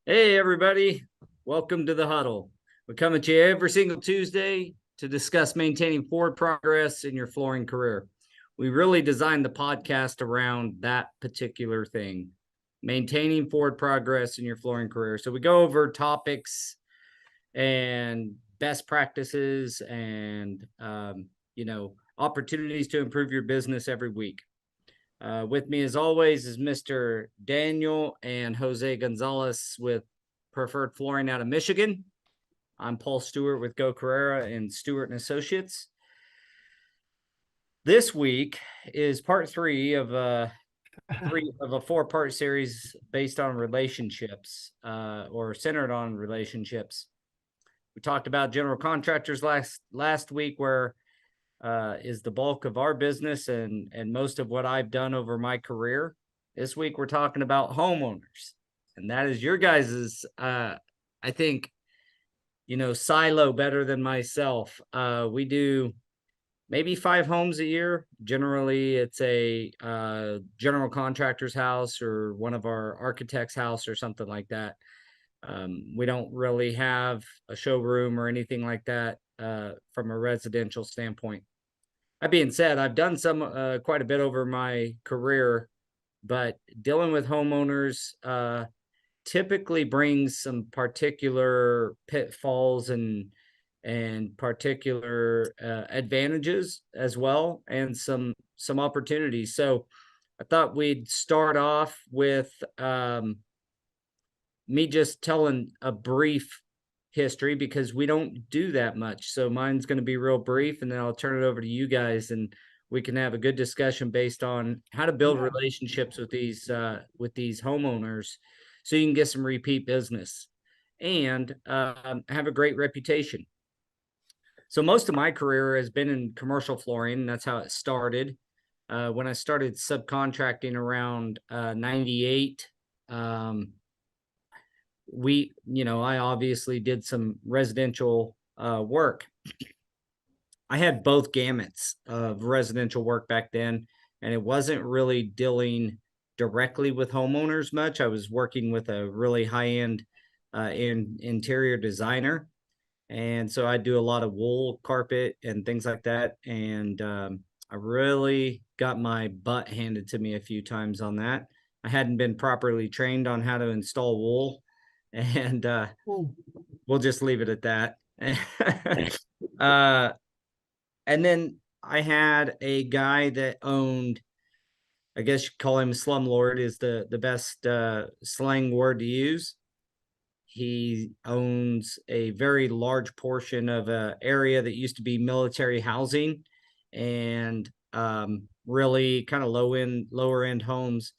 Hey, everybody. Welcome to the Huddle. We come at you every single Tuesday to discuss maintaining forward progress in your flooring career. We really designed the podcast around that particular thing, maintaining forward progress in your flooring career. So we go over topics and best practices and, opportunities to improve your business every week. With me, as always, is Mr. Daniel and Jose Gonzalez with Preferred Flooring out of Michigan. I'm Paul Stuart with Go Carerra and Stewart and Associates. This week is part three of a four-part series based on relationships, or centered on relationships. We talked about general contractors last week, where is the bulk of our business and most of what I've done over my career. This week we're talking about homeowners, and that is your guys's I think silo better than myself. We do maybe 5 homes a year. Generally it's a general contractor's house or one of our architects' house or something like that. We don't really have a showroom or anything like that from a residential standpoint. That being said, I've done some quite a bit over my career, but dealing with homeowners typically brings some particular pitfalls and particular advantages as well, and some opportunities. So I thought we'd start off with me just telling a brief history, because we don't do that much. So mine's going to be real brief, and then I'll turn it over to you guys, and we can have a good discussion based on how to build relationships with these homeowners, so you can get some repeat business and have a great reputation. So most of my career has been in commercial flooring, and that's how it started. When I started subcontracting around 98, I obviously did some residential work. I had both gamuts of residential work back then, and it wasn't really dealing directly with homeowners much. I was working with a really high-end interior designer, and so I do a lot of wool carpet and things like that. And I really got my butt handed to me a few times on that. I hadn't been properly trained on how to install wool, and we'll just leave it at that. And then I had a guy that owned, I guess you call him a slumlord is the best slang word to use. He owns a very large portion of an area that used to be military housing, and really kind of lower end homes.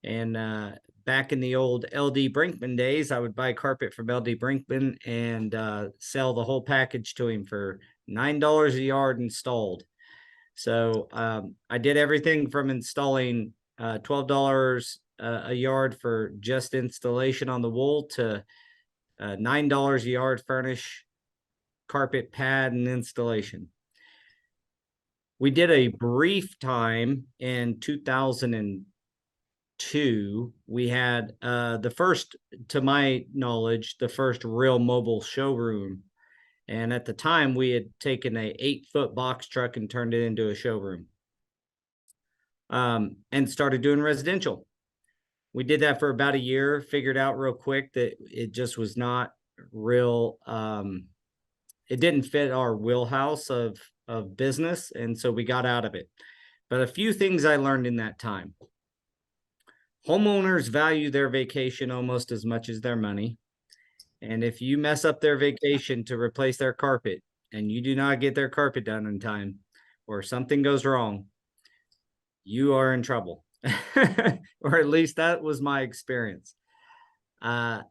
And back in the old LD Brinkman days, I would buy carpet from LD Brinkman and sell the whole package to him for $9 a yard installed. So I did everything from installing $12 a yard for just installation on the wool to $9 a yard furnish, carpet, pad, and installation. We did a brief time in 2002. We had the first, to my knowledge, the first real mobile showroom. And at the time, we had taken a 8-foot box truck and turned it into a showroom, and started doing residential. We did that for about a year, figured out real quick that it just was not real. It didn't fit our wheelhouse of business, and so we got out of it. But a few things I learned in that time. Homeowners value their vacation almost as much as their money. And if you mess up their vacation to replace their carpet, and you do not get their carpet done in time, or something goes wrong, you are in trouble. Or at least that was my experience. I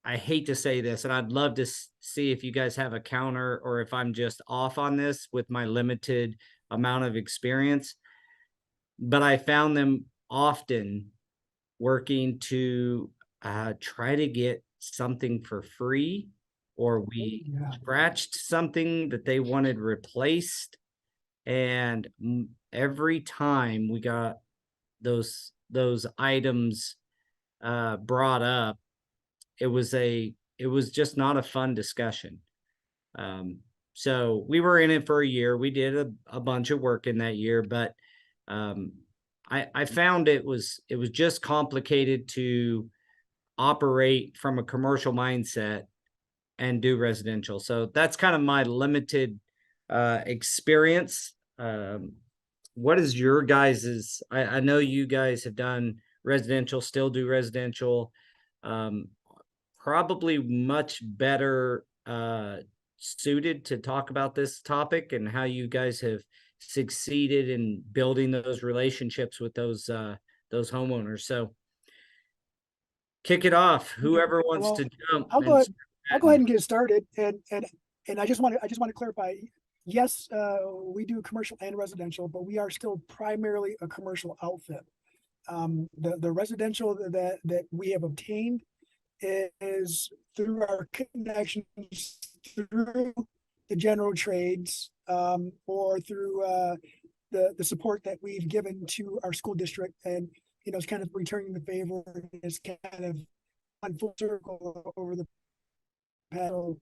hate to say this, and I'd love to see if you guys have a counter, or if I'm just off on this with my limited amount of experience, but I found them often working to try to get something for free, or we scratched something that they wanted replaced. And every time we got those items brought up, it was just not a fun discussion. So we were in it for a year. We did a bunch of work in that year, but I found it was just complicated to operate from a commercial mindset and do residential. So that's kind of my limited experience. What is your guys's? I know you guys have done residential, still do residential. Probably much better suited to talk about this topic and how you guys have succeeded in building those relationships with those homeowners. So kick it off. Whoever wants to jump. I'll go ahead and get started. And I just want to clarify. Yes, we do commercial and residential, but we are still primarily a commercial outfit. The residential that we have obtained is through our connections through the general trades, or through the support that we've given to our school district, and it's kind of returning the favor. It's kind of on full circle over the panel,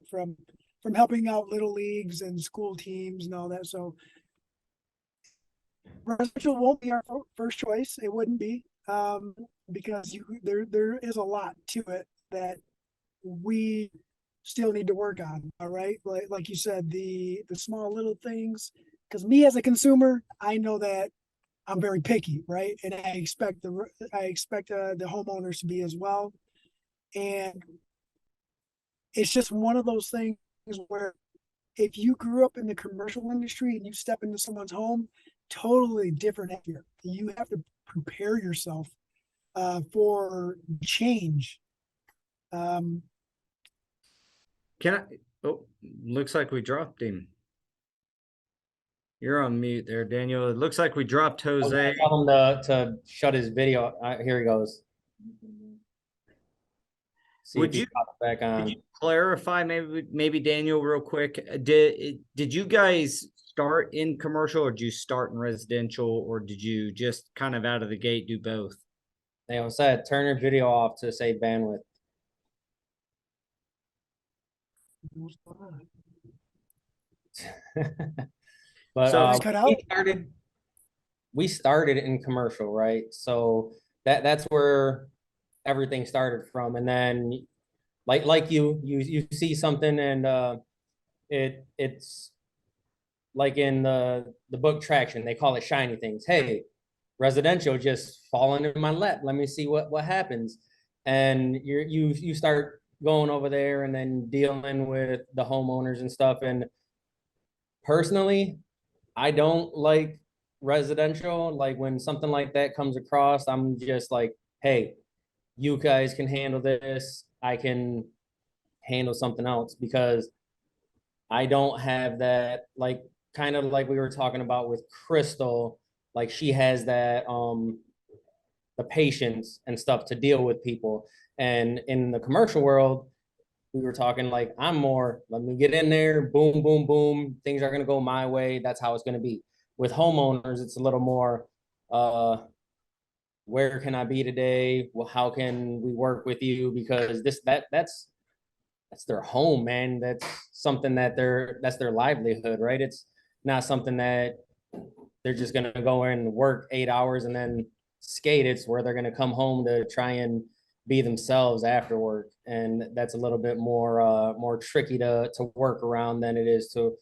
from helping out little leagues and school teams and all that. So residential won't be our first choice. It wouldn't be, because there is a lot to it that we still need to work on. All right, like you said, the small little things. Because me as a consumer, I know that I'm very picky, right? And I expect the homeowners to be as well. And it's just one of those things where if you grew up in the commercial industry and you step into someone's home, totally different here. You have to prepare yourself for change. Can I? Oh, looks like we dropped him. You're on mute there, Daniel. It looks like we dropped Jose. I tell him to shut his video. Here he goes. See Would you back on? Could you clarify maybe Daniel real quick? Did you guys start in commercial, or did you start in residential, or did you just kind of out of the gate do both? They said turn your video off to save bandwidth. But so we started in commercial, right? So that's where everything started from. And then like you see something, and it's like in the book Traction, they call it shiny things. Hey, residential just falling in my lap. Let me see what happens. And you start going over there and then dealing with the homeowners and stuff. And personally, I don't like residential. Like when something like that comes across, I'm just like, hey, you guys can handle this. I can handle something else, because I don't have that, like, kind of like we were talking about with Crystal, like she has that the patience and stuff to deal with people. And in the commercial world, we were talking like, I'm more, let me get in there, boom, boom, boom. Things are going to go my way. That's how it's going to be. With homeowners, it's a little more, where can I be today? Well, how can we work with you? Because that's their home, man. That's something that's their livelihood, right? It's not something that they're just going to go in and work 8 hours and then skate. It's where they're going to come home to try and be themselves after work. And that's a little bit more tricky to work around than it is to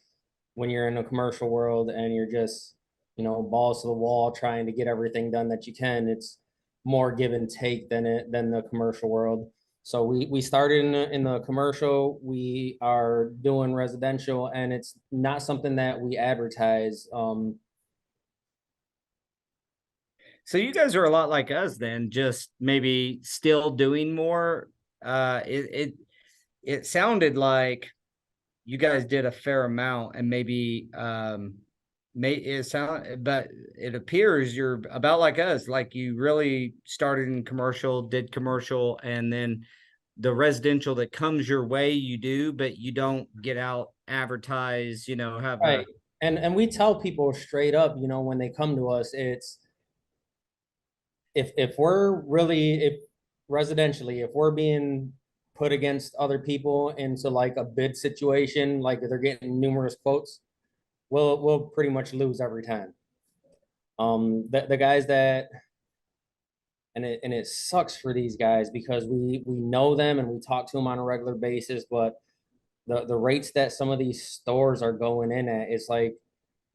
when you're in a commercial world and you're just, balls to the wall trying to get everything done that you can. It's more give and take than the commercial world. So we started in the commercial. We are doing residential, and it's not something that we advertise. So you guys are a lot like us then, just maybe still doing more. It sounded like you guys did a fair amount, and maybe but it appears you're about like us, like you really started in commercial, did commercial, and then the residential that comes your way you do, but you don't get out, advertise, have right. And we tell people straight up, when they come to us, it's if we're really, residentially, if we're being put against other people into like a bid situation, like they're getting numerous quotes, we'll pretty much lose every time. The guys that, and it sucks for these guys because we know them and we talk to them on a regular basis, but the rates that some of these stores are going in at is like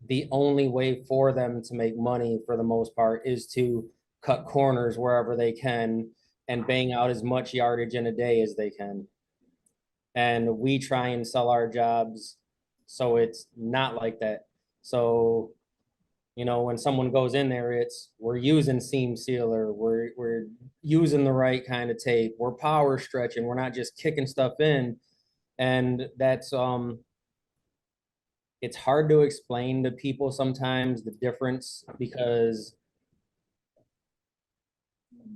the only way for them to make money for the most part is to cut corners wherever they can and bang out as much yardage in a day as they can. And we try and sell our jobs so it's not like that. So, you know, when someone goes in there, it's we're using seam sealer, we're using the right kind of tape, we're power stretching, we're not just kicking stuff in. And that's it's hard to explain to people sometimes the difference because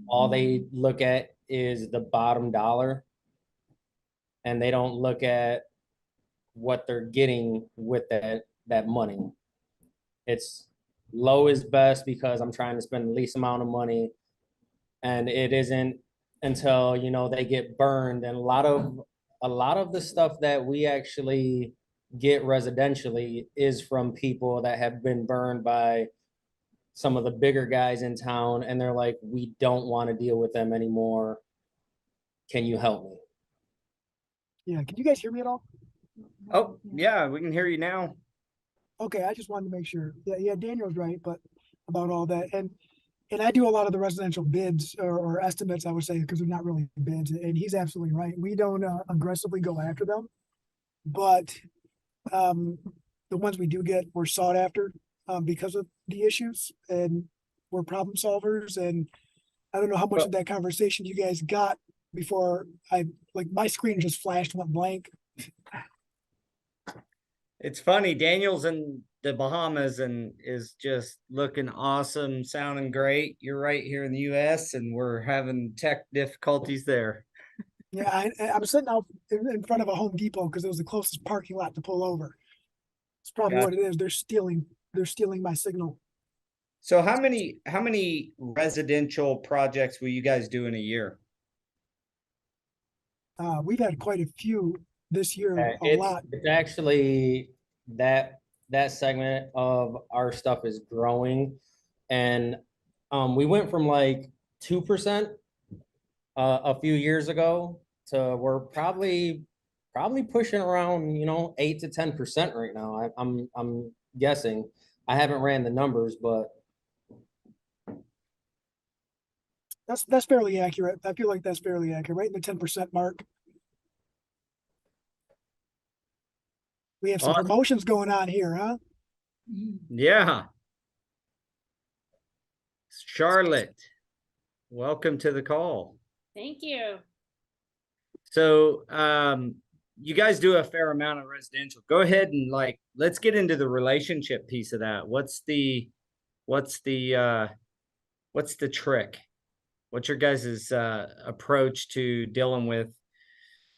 all they look at is the bottom dollar and they don't look at what they're getting with that money. It's low is best because I'm trying to spend the least amount of money, and it isn't until, you know, they get burned. And a lot of the stuff that we actually get residentially is from people that have been burned by some of the bigger guys in town, and they're like, we don't want to deal with them anymore. Can you help me? Yeah, can you guys hear me at all? Oh, yeah, we can hear you now. Okay, I just wanted to make sure. Yeah, Daniel's right, but about all that. And I do a lot of the residential bids or estimates, I would say, because they're not really bids. And he's absolutely right. We don't aggressively go after them, but the ones we do get, we're sought after because of the issues, and we're problem solvers. And I don't know how much of that conversation you guys got before my screen just flashed, went blank. It's funny, Daniel's in the Bahamas and is just looking awesome, sounding great. You're right here in the US and we're having tech difficulties there. Yeah, I'm sitting out in front of a Home Depot because it was the closest parking lot to pull over. It's probably what it is. They're stealing my signal. So how many residential projects will you guys do in a year? We've had quite a few this year, a lot. It's actually that segment of our stuff is growing, and we went from like 2% a few years ago to we're probably pushing around, you know, 8 to 10% right now. I'm guessing. I haven't ran the numbers, but That's fairly accurate. I feel like that's fairly accurate, right in the 10% mark. We have some promotions going on here, huh? Yeah. Charlotte, welcome to the call. Thank you. So, you guys do a fair amount of residential. Go ahead and let's get into the relationship piece of that. What's the trick? What's your guys' approach to dealing with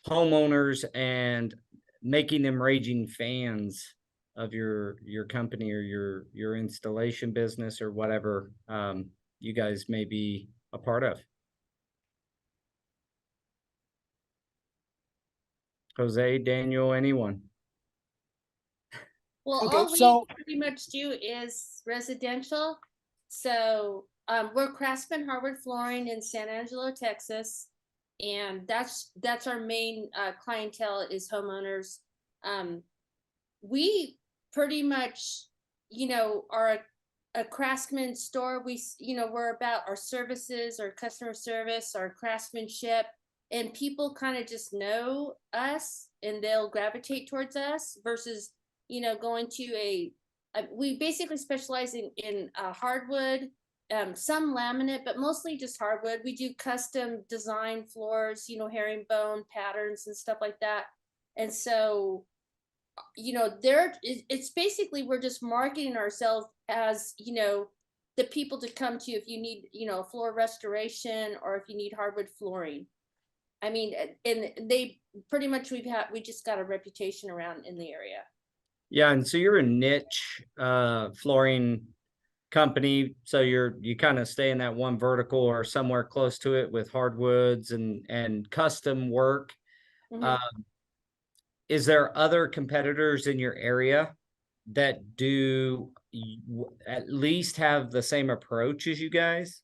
homeowners and making them raging fans of your company or your installation business or whatever you guys may be a part of? Jose, Daniel, anyone? Well, Okay, all we pretty much do is residential. So we're Craftsman Hardwood Flooring in San Angelo, Texas. And that's our main clientele is homeowners. We pretty much, you know, are a craftsman store. We're about our services, our customer service, our craftsmanship, and people kind of just know us and they'll gravitate towards us versus, you know, going to we basically specialize in hardwood, some laminate, but mostly just hardwood. We do custom design floors, you know, herringbone patterns and stuff like that. And so, you know, it's basically we're just marketing ourselves as, you know, the people to come to if you need, you know, floor restoration or if you need hardwood flooring. I mean, and they pretty much we just got a reputation around in the area. Yeah, and so you're a niche flooring company, so you kind of stay in that one vertical or somewhere close to it with hardwoods and custom work. Mhm. Is there other competitors in your area that do at least have the same approach as you guys?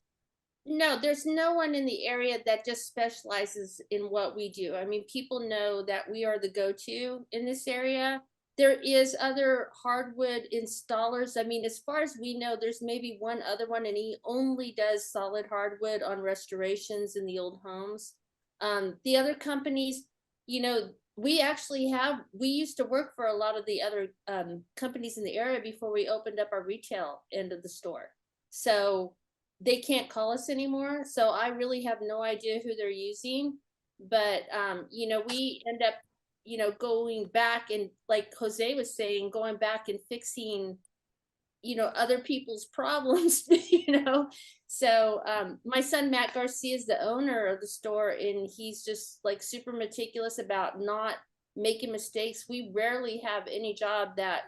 No, there's no one in the area that just specializes in what we do. I mean, people know that we are the go-to in this area. There is other hardwood installers. I mean, as far as we know, there's maybe one other one, and he only does solid hardwood on restorations in the old homes. The other companies, we used to work for a lot of the other companies in the area before we opened up our retail end of the store. So they can't call us anymore. So I really have no idea who they're using. But we end up, going back and, like Jose was saying, going back and fixing, other people's problems, So my son Matt Garcia is the owner of the store, and he's just like super meticulous about not making mistakes. We rarely have any job that,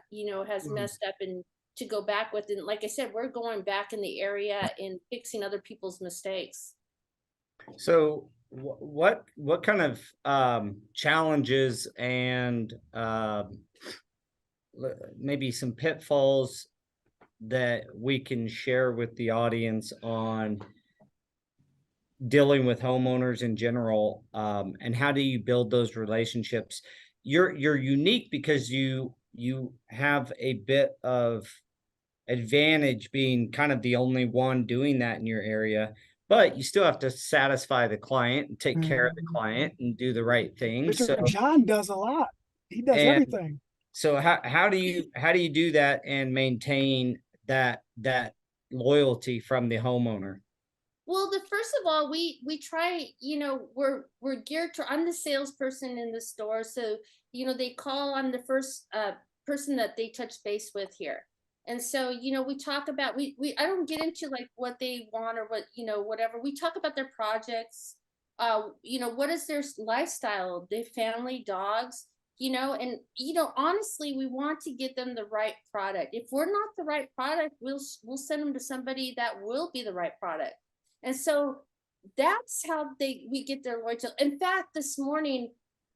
has messed up and to go back with. And like I said, we're going back in the area and fixing other people's mistakes. So what kind of challenges and maybe some pitfalls that we can share with the audience on dealing with homeowners in general, and how do you build those relationships? You're unique because you have a bit of advantage being kind of the only one doing that in your area, but you still have to satisfy the client and take care of the client and do the right thing. Mr. So, John does a lot. He does and everything. so how do you do that and maintain that loyalty from the homeowner? Well, first of all, we try, we're geared to, I'm the salesperson in the store. So, they call on the first person that they touch base with here. And so, we talk about, I don't get into like what they want or what, whatever. We talk about their projects, what is their lifestyle, their family, dogs, and, honestly, we want to get them the right product. If we're not the right product, we'll send them to somebody that will be the right product. And so that's how we get their loyalty. In fact, this morning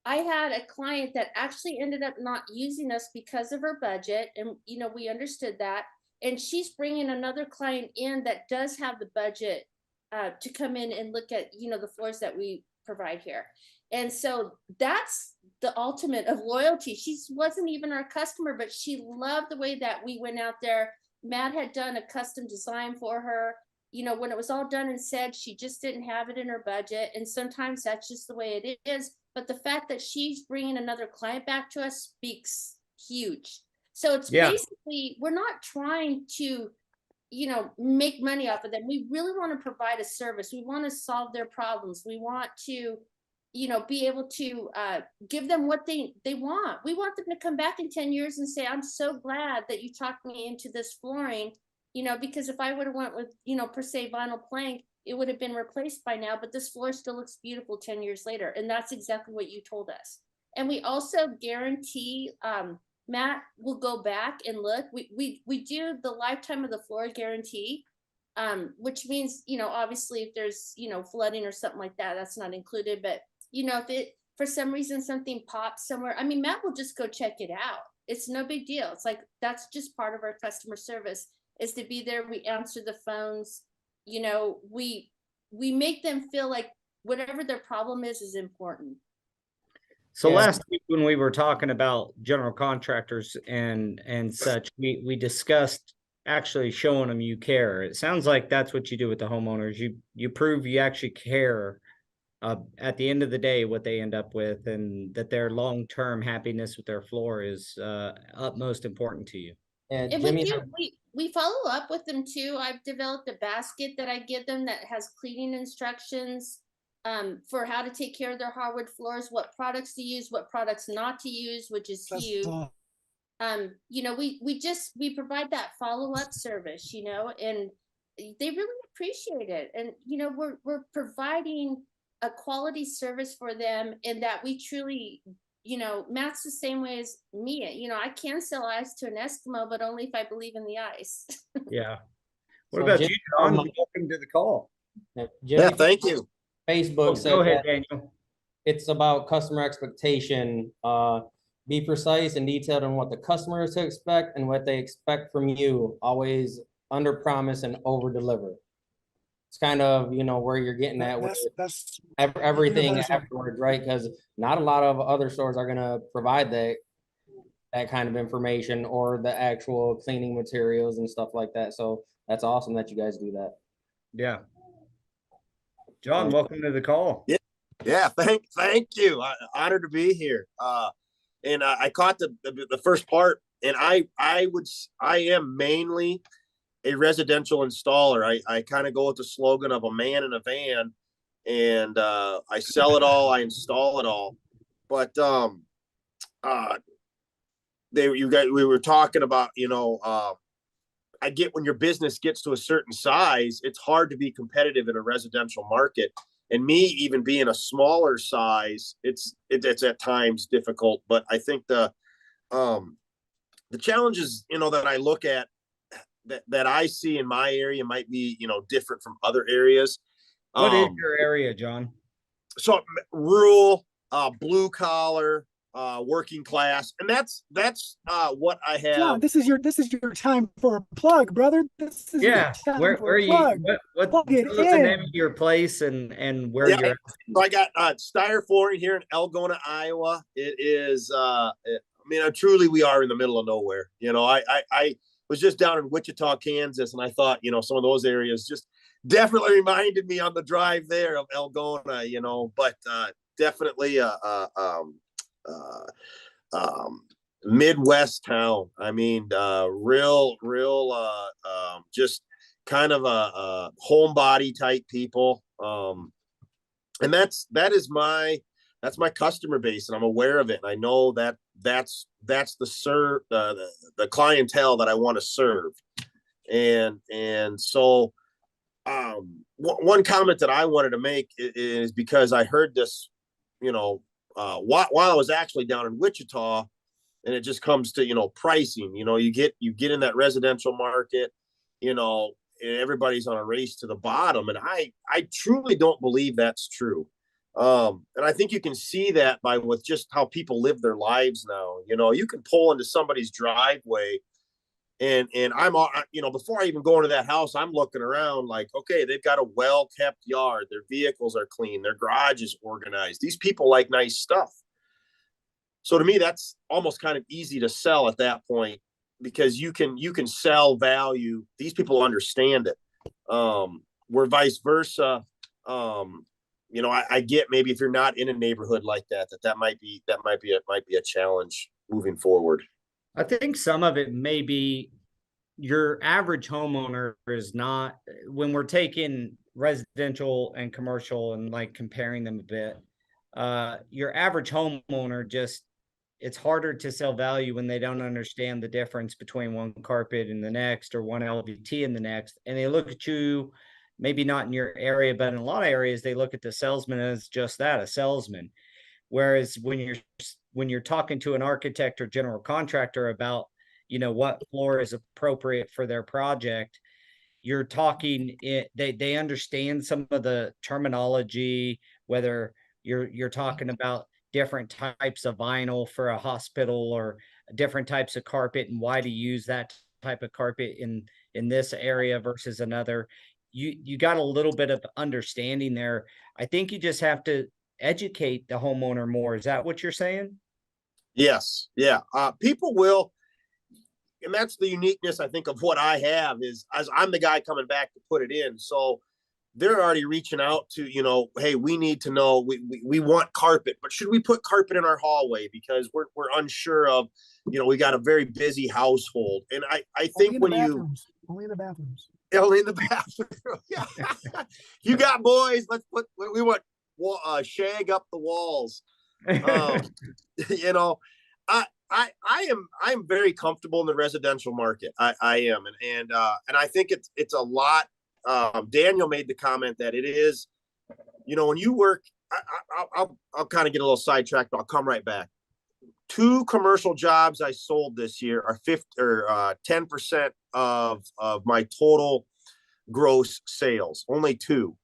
I had a client that actually ended up not using us because of her budget, and we understood that. And she's bringing another client in that does have the budget to come in and look at the floors that we provide here. And so that's the ultimate of loyalty. She wasn't even our customer, but she loved the way that we went out there. Matt had done a custom design for her. When it was all done and said, she just didn't have it in her budget. And sometimes that's just the way it is. But the fact that she's bringing another client back to us speaks huge. So it's basically, we're not trying to, make money off of them. We really want to provide a service. We want to solve their problems. We want to, be able to give them what they want. We want them to come back in 10 years and say, I'm so glad that you talked me into this flooring. Because if I would have went with, per se vinyl plank, it would have been replaced by now, but this floor still looks beautiful 10 years later. And that's exactly what you told us. And we also guarantee, Matt will go back and look. We do the lifetime of the floor guarantee, which means, obviously if there's, flooding or something like that, that's not included. But, if it, for some reason, something pops somewhere, I mean, Matt will just go check it out. It's no big deal. It's like, that's just part of our customer service, is to be there. We answer the phones, we make them feel like whatever their problem is important. So last week when we were talking about general contractors and such, we discussed actually showing them you care. It sounds like that's what you do with the homeowners. You prove you actually care at the end of the day what they end up with, and that their long-term happiness with their floor is utmost important to you. And And Jimmy, we follow up with them too. I've developed a basket that I give them that has cleaning instructions for how to take care of their hardwood floors, what products to use, what products not to use, which is huge. We provide that follow-up service, and they really appreciate it. And we're providing a quality service for them, and that we truly, Matt's the same way as me. I can sell ice to an Eskimo, but only if I believe in the ice. Yeah. What So about Jimmy you, John? from- Welcome to the call. Jimmy Yeah, from thank you. Facebook Oh, said go ahead, that Daniel. it's about customer expectation. Be precise and detailed on what the customer is to expect and what they expect from you. Always under promise and over deliver. It's kind of, where you're getting at with That's everything universal. afterwards, right? Because not a lot of other stores are gonna provide that kind of information or the actual cleaning materials and stuff like that. So that's awesome that you guys do that. Yeah. John, welcome to the call. Yeah, thank you. Honored to be here. And I caught the first part, and I am mainly a residential installer. I kind of go with the slogan of a man in a van, and I sell it all, I install it all. But we were talking about, I get when your business gets to a certain size, it's hard to be competitive in a residential market. And me even being a smaller size, it's at times difficult. But I think the challenges, that I look at that I see in my area might be, different from other areas. What is your area, John? So rural, blue collar, working class, and that's what I have. John, this is your time for a plug, brother. This is your time Where for are a you? plug. What's Plug it the name in. of your place and where Yeah. you're at? So I got Steier Flooring here in Algona, Iowa. It is, truly we are in the middle of nowhere. I was just down in Wichita, Kansas, and I thought, some of those areas just definitely reminded me on the drive there of Algona, but definitely Midwest town. I mean, real, just kind of a homebody type people. And that's my customer base, and I'm aware of it. And I know that's the clientele that I want to serve. And so, one comment that I wanted to make is because I heard this, while I was actually down in Wichita, and it just comes to, pricing, you get in that residential market, and everybody's on a race to the bottom. And I truly don't believe that's true. And I think you can see that with just how people live their lives now. You can pull into somebody's driveway and I'm, before I even go into that house, I'm looking around like, okay, they've got a well-kept yard. Their vehicles are clean. Their garage is organized. These people like nice stuff. So to me, that's almost kind of easy to sell at that point, because you can sell value. These people understand it. Where vice versa, I get maybe if you're not in a neighborhood like that might be a challenge moving forward. I think some of it may be your average homeowner is not, when we're taking residential and commercial and like comparing them a bit, your average homeowner it's harder to sell value when they don't understand the difference between one carpet and the next, or one LVT and the next. And they look at you, maybe not in your area, but in a lot of areas, they look at the salesman as just that, a salesman. Whereas when you're talking to an architect or general contractor about, what floor is appropriate for their project, you're talking they understand some of the terminology, whether you're talking about different types of vinyl for a hospital or different types of carpet and why to use that type of carpet in this area versus another. You got a little bit of understanding there. I think you just have to educate the homeowner more. Is that what you're saying? Yes. Yeah. People will, and that's the uniqueness, I think, of what I have is, as I'm the guy coming back to put it in. So they're already reaching out to, hey, we need to know, we want carpet, but should we put carpet in our hallway? Because we're unsure of, we got a very busy household. And I think only in the bathrooms. Only in the bathroom. Yeah. You got boys, we want shag up the walls. I'm very comfortable in the residential market. I am. And I think it's a lot. Daniel made the comment that it is, when you work, I'll kind of get a little sidetracked, but I'll come right back. 2 commercial jobs I sold this year are 10% of my total gross sales, only 2.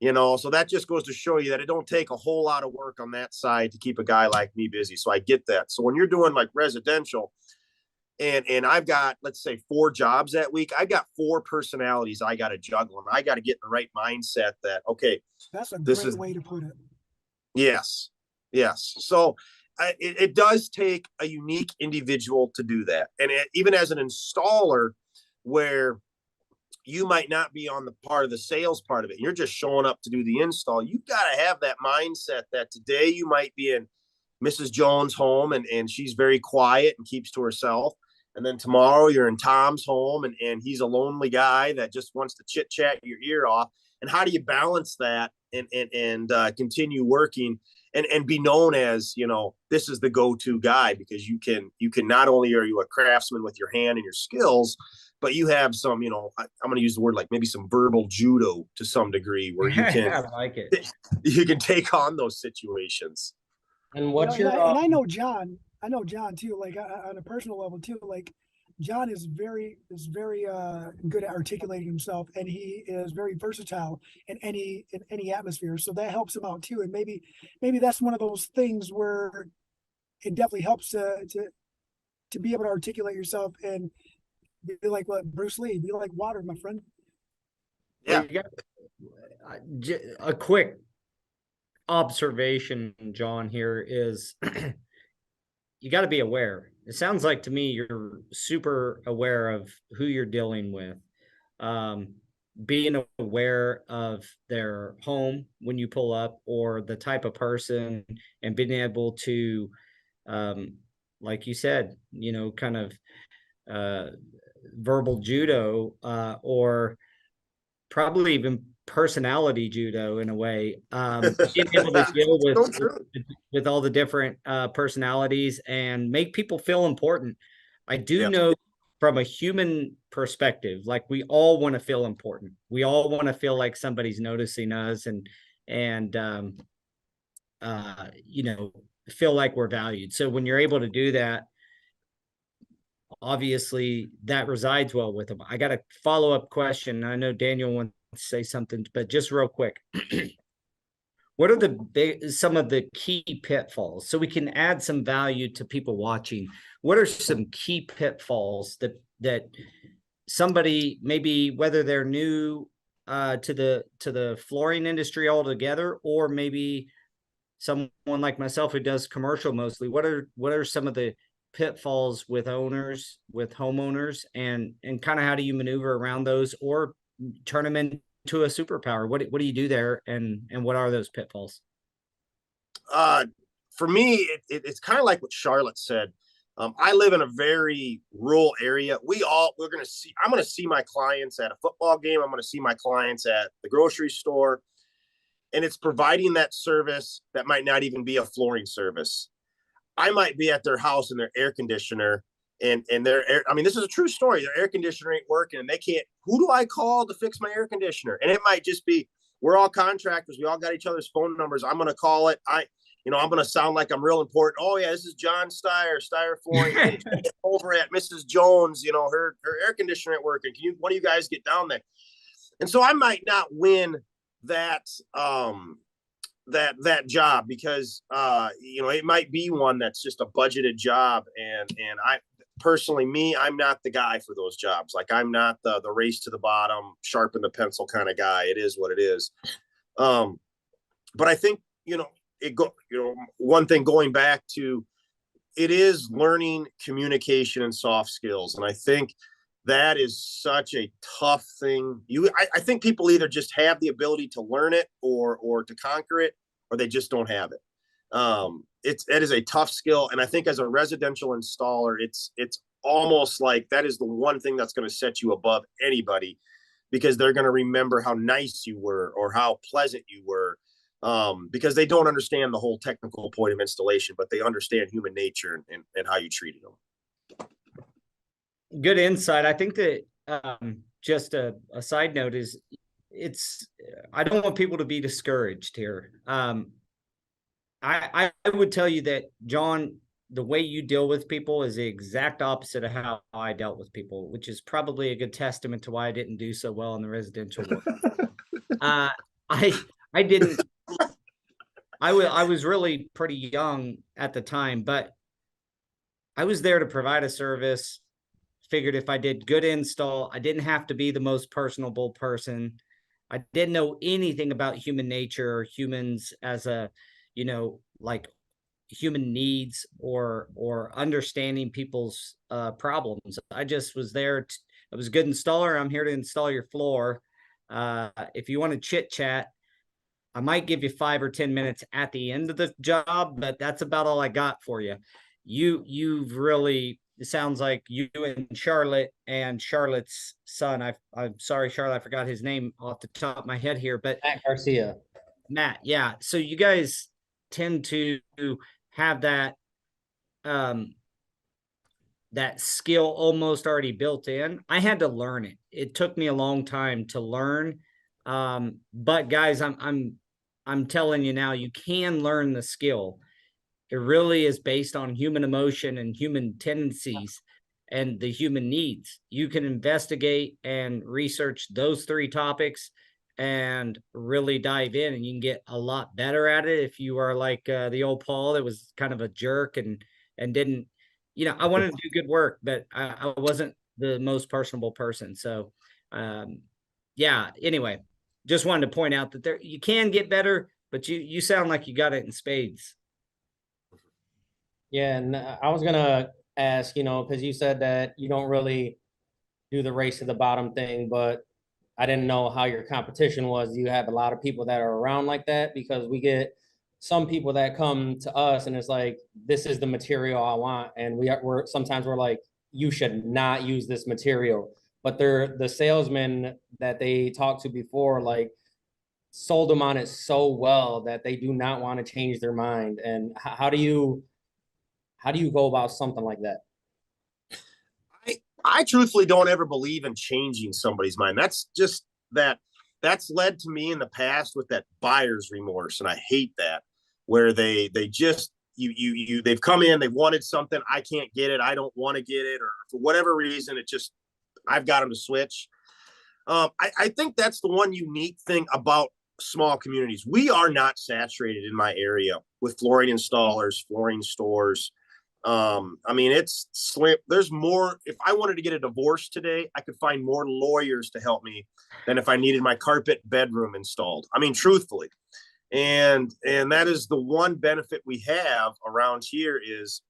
So that just goes to show you that it don't take a whole lot of work on that side to keep a guy like me busy. So I get that. So when you're doing like residential and I've got, let's say 4 jobs that week, I got 4 personalities I got to juggle, and I got to get in the right mindset that, okay, That's a this great is, way to put it. yes. So it does take a unique individual to do that. And even as an installer, where you might not be on the part of the sales part of it, you're just showing up to do the install, you got to have that mindset that today you might be in Mrs. Jones' home and she's very quiet and keeps to herself. And then tomorrow you're in Tom's home and he's a lonely guy that just wants to chit chat your ear off. And how do you balance that and continue working and be known as, this is the go-to guy, because you can not only are you a craftsman with your hand and your skills, but you have some, I'm going to use the word like maybe some verbal judo to some degree, where you can, I like it. you can take on those situations. And what's You know, your, and I know John. I know John too. Like on a personal level too. Like John is very good at articulating himself, and he is very versatile in any atmosphere. So that helps him out too. And maybe that's one of those things where it definitely helps to be able to articulate yourself and be like what Bruce Lee, be like water, my friend. Yeah. A quick observation, John, here is you got to be aware. It sounds like to me you're super aware of who you're dealing with, being aware of their home when you pull up, or the type of person, and being able to, like you said, kind of verbal judo, or probably even personality judo in a way, being able to deal with all the different personalities and make people feel important. I do know from a human perspective, like we all want to feel important. We all want to feel like somebody's noticing us and feel like we're valued. So when you're able to do that, obviously that resides well with them. I got a follow-up question. I know Daniel wants to say something, but just real quick. What are some of the key pitfalls, so we can add some value to people watching? What are some key pitfalls that somebody, maybe whether they're new to the flooring industry altogether, or maybe someone like myself who does commercial mostly, what are some of the pitfalls with homeowners, and kind of how do you maneuver around those or turn them into a superpower? What do you do there, and what are those pitfalls? For me, it's kind of like what Charlotte said. I live in a very rural area. I'm going to see my clients at a football game. I'm going to see my clients at the grocery store, and it's providing that service that might not even be a flooring service. I might be at their house and their air conditioner and this is a true story. Their air conditioner ain't working and they can't, who do I call to fix my air conditioner? And it might just be, we're all contractors. We all got each other's phone numbers. I'm going to call it. I'm going to sound like I'm real important. Oh yeah, this is John Steier, Steier Flooring over at Mrs. Jones. Her air conditioner ain't working. One of you guys get down there? And so I might not win that job because it might be one that's just a budgeted job, and I personally, I'm not the guy for those jobs. Like, I'm not the race to the bottom, sharpen the pencil kind of guy. It is what it is. But I think one thing, going back to, it is learning communication and soft skills, and I think that is such a tough thing. I think people either just have the ability to learn it or to conquer it, or they just don't have it. It is a tough skill. And I think as a residential installer, it's almost like that is the one thing that's going to set you above anybody, because they're going to remember how nice you were or how pleasant you were, because they don't understand the whole technical point of installation, but they understand human nature and how you treated them. Good insight. I think that just a side note is I don't want people to be discouraged here. I would tell you that, John, the way you deal with people is the exact opposite of how I dealt with people, which is probably a good testament to why I didn't do so well in the residential world. I didn't. I was really pretty young at the time, but I was there to provide a service. Figured if I did good install, I didn't have to be the most personable person. I didn't know anything about human nature or humans as a, like human needs or understanding people's problems. I just was there. I was a good installer. I'm here to install your floor. If you want to chit chat, I might give you 5 or 10 minutes at the end of the job, but that's about all I got for you. You've really, it sounds like you and Charlotte and Charlotte's son. I'm sorry, Charlotte, I forgot his name off the top of my head here, but Matt Garcia. Matt, yeah. So you guys tend to have that that skill almost already built in. I had to learn it. It took me a long time to learn. But guys, I'm telling you now, you can learn the skill. It really is based on human emotion and human tendencies and the human needs. You can investigate and research those 3 topics and really dive in, and you can get a lot better at it. If you are like the old Paul that was kind of a jerk and didn't, I wanted to do good work, but I wasn't the most personable person. So yeah, anyway, just wanted to point out that you can get better, but you sound like you got it in spades. Yeah, and I was gonna ask, because you said that you don't really do the race to the bottom thing, but I didn't know how your competition was. Do you have a lot of people that are around like that? Because we get some people that come to us and it's like, this is the material I want, and we're sometimes we're like, you should not use this material. But they're the salesman that they talked to before, like, sold them on it so well that they do not want to change their mind. And how do you go about something like that? I truthfully don't ever believe in changing somebody's mind. That's led to me in the past with that buyer's remorse. And I hate that, where they just, they've come in, they've wanted something. I can't get it. I don't want to get it. Or for whatever reason, I've got them to switch. I think that's the one unique thing about small communities. We are not saturated in my area with flooring installers, flooring stores. I mean, it's slim. There's more. If I wanted to get a divorce today, I could find more lawyers to help me than if I needed my carpet bedroom installed. I mean, truthfully. And that is the one benefit we have around here is,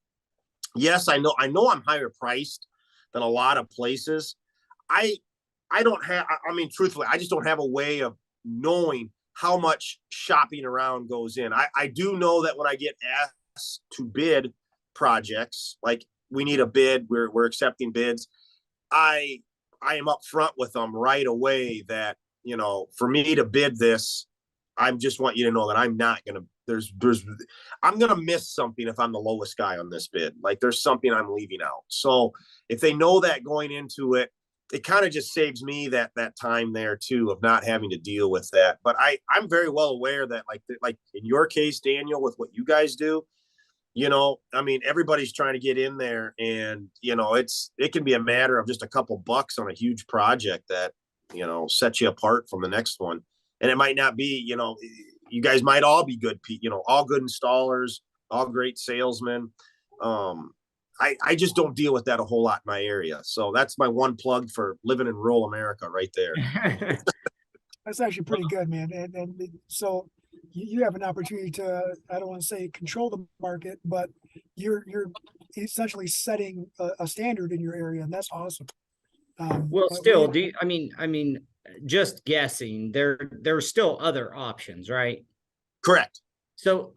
yes, I know I'm higher priced than a lot of places. I mean, truthfully, I just don't have a way of knowing how much shopping around goes in. I do know that when I get asked to bid projects, like we need a bid, we're accepting bids, I am upfront with them right away that, for me to bid this, I just want you to know that I'm not gonna I'm gonna miss something if I'm the lowest guy on this bid. Like, there's something I'm leaving out. So if they know that going into it, it kind of just saves me that time there too, of not having to deal with that. But I'm very well aware that like in your case, Daniel, with what you guys do, I mean, everybody's trying to get in there, and it can be a matter of just a couple bucks on a huge project that sets you apart from the next one. And it might not be, you guys might all be good, all good installers, all great salesmen. I just don't deal with that a whole lot in my area. So that's my one plug for living in rural America right there. That's actually pretty good, man. And so you have an opportunity to, I don't want to say control the market, but you're essentially setting a standard in your area, and that's awesome. Well, still, I mean, just guessing, there's still other options, right? Correct. So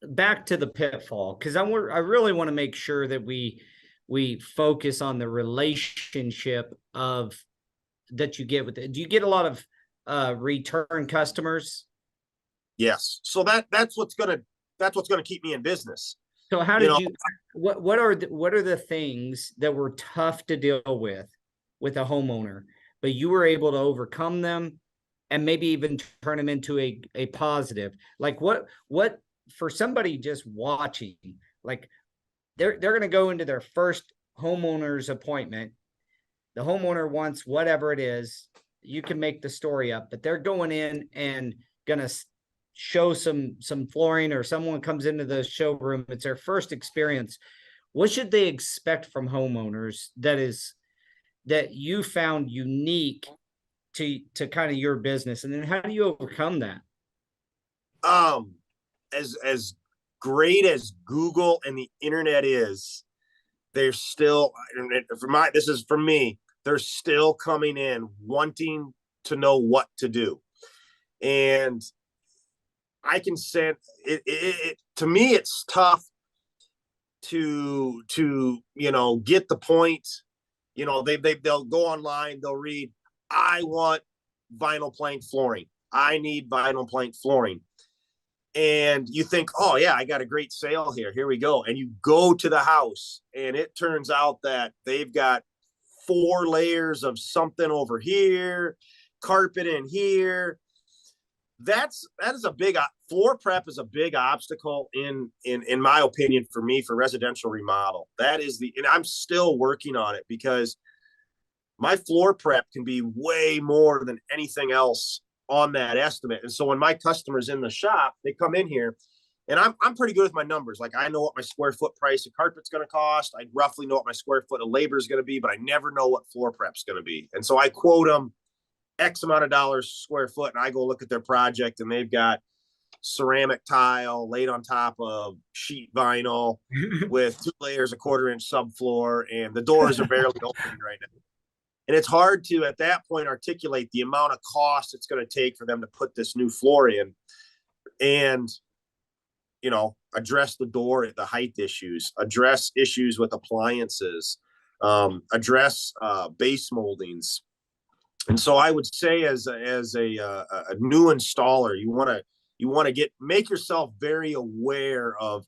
back to the pitfall, because I really want to make sure that we focus on the relationship that you get with it. Do you get a lot of return customers? Yes. So that's what's gonna keep me in business. So how did what are the things that were tough to deal with a homeowner, but you were able to overcome them and maybe even turn them into a positive? Like what for somebody just watching, like, they're going to go into their first homeowner's appointment. The homeowner wants whatever it is. You can make the story up, but they're going in and going to show some flooring, or someone comes into the showroom. It's their first experience. What should they expect from homeowners that you found unique to kind of your business? And then how do you overcome that? As great as Google and the internet is, they're still, this is for me, they're still coming in wanting to know what to do. And I can send it to me, it's tough to get the point. They'll go online, they'll read, I want vinyl plank flooring. I need vinyl plank flooring. And you think, oh yeah, I got a great sale here. Here we go. And you go to the house and it turns out that they've got 4 layers of something over here, carpet in here. That is a big floor prep is a big obstacle in my opinion, for me, for residential remodel. And I'm still working on it, because my floor prep can be way more than anything else on that estimate. And so when my customer's in the shop, they come in here, and I'm pretty good with my numbers. Like, I know what my square foot price of carpet's going to cost. I roughly know what my square foot of labor is going to be, but I never know what floor prep's going to be. And so I quote them X amount of dollars square foot, and I go look at their project, and they've got ceramic tile laid on top of sheet vinyl with 2 layers of 1/4-inch subfloor, and the doors are barely opening right now. And it's hard to, at that point, articulate the amount of cost it's going to take for them to put this new floor in, and, address the door, the height issues, address issues with appliances, address base moldings. And so I would say, as a new installer, you want to make yourself very aware of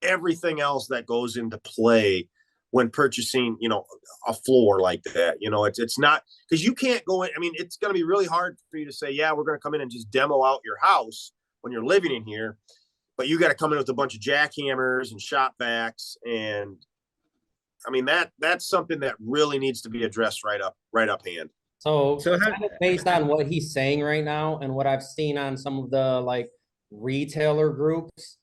everything else that goes into play when purchasing, a floor like that. It's not, because you can't go in. I mean, it's going to be really hard for you to say, yeah, we're going to come in and just demo out your house when you're living in here, but you got to come in with a bunch of jackhammers and shop vacs. And I mean, that's something that really needs to be addressed right up hand. So kind of based on what he's saying right now and what I've seen on some of the retailer groups,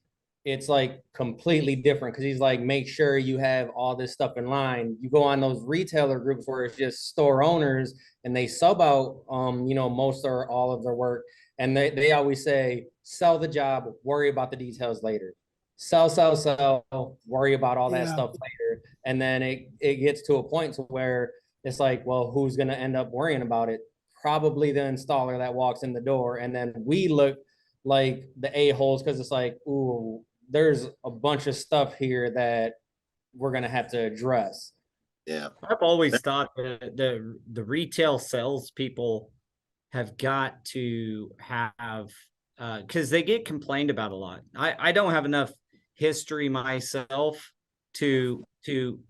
it's completely different, because he's make sure you have all this stuff in line. You go on those retailer groups where it's just store owners and they sub out most or all of their work, and they always say, sell the job, worry about the details later. Sell, worry about all that stuff later. And then it gets to a point to where it's well, who's going to end up worrying about it? Probably the installer that walks in the door. And then we look like the a-holes, because it's ooh, there's a bunch of stuff here that we're going to have to address. Yeah. I've always thought that the retail salespeople have got to have, because they get complained about a lot. I don't have enough history myself to